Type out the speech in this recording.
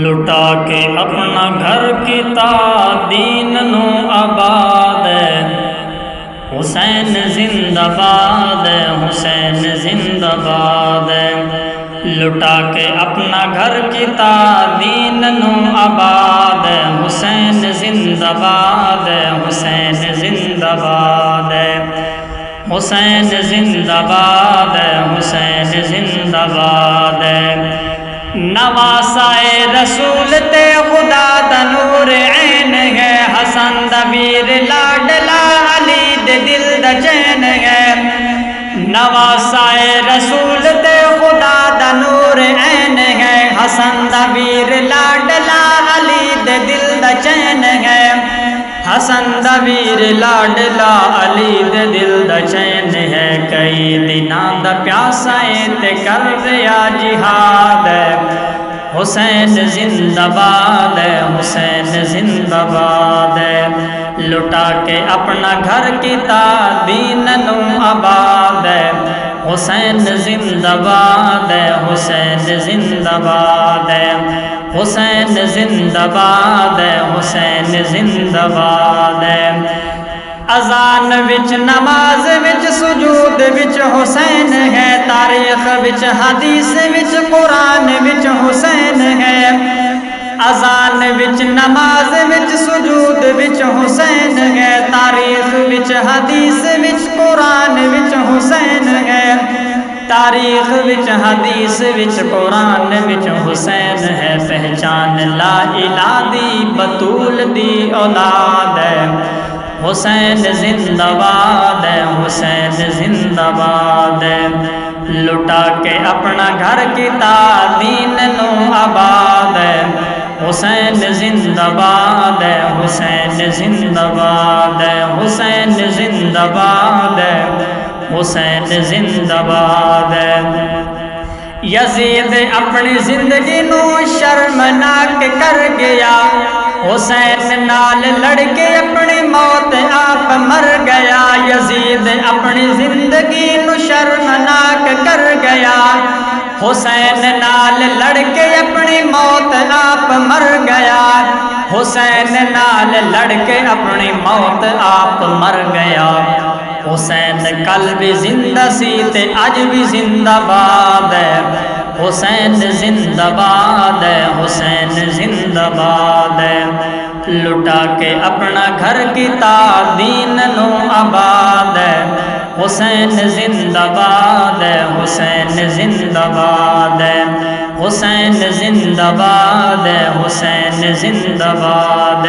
لٹا کے اپنا گھر کیتا دین نو آباد، حسین زندہ باد، حسین زندہ باد۔ لٹا کے اپنا گھر کیتا دین نو آباد، حسین زندہ باد، حسین زندہ باد، حسین زندہ باد، حسین زندہ باد۔ نواسائے رسول تے خدا دا نور عین ہے، حسن دا ویر لاڈلا علی دے دل دا چین ہے۔ نواسائے رسول تے خدا دا نور عین ہے، حسن دا ویر لاڈلا علی دے دل دا چین ہے۔ حسن دا ویر لاڈلا علی دے دل دا چین ہے۔ کئی دناں دا پیاسا تے کر رہا جہاد، حسین زندہ باد، حسین زندہ باد۔ لٹا کے اپنا گھر کیتا دین نو آباد، حسین زندہ باد، حسین زندہ باد، حسین زندہ باد، حسین زندہ باد۔ اذان وچ نماز وچ سجود وچ حسین ہے، تاریخ وچ حدیث وچ قرآن وچ حسین ہے۔ اذان وچ نماز وچ سجود وچ حسین ہے، تاریخ وچ حدیث وچ قرآن وچ حسین ہے۔ تاریخ وچ حدیث وچ قرآن وچ حسین ہے۔ پہچان لا الہ دی بطول دی اولاد ہے، حسین زندہ باد، حسین زندہ باد۔ لٹا کے اپنا گھر کیتا دین نو آباد، حسین زندہ باد، حسین زندہ باد، حسین زندہ باد، حسین زندہ باد۔ یزید اپنی زندگی نو شرمناک کر گیا، حسین نال لڑ کے اپنی موت آپ مر گیا۔ یزید اپنی زندگی نو شرمناک کر گیا، حسین نال لڑ کے اپنی موت آپ مر گیا۔ حسین نال لڑ کے اپنی موت آپ مر گیا۔ حسین کل بھی زندہ سی تے اج بھی زندہ باد ہے، حسین زندہ باد، حسین زندہ باد۔ لٹا کے اپنا گھر کیتا دین نو آباد، حسین زندہ باد، حسین زندہ باد، حسین زندہ باد، حسین زندہ باد۔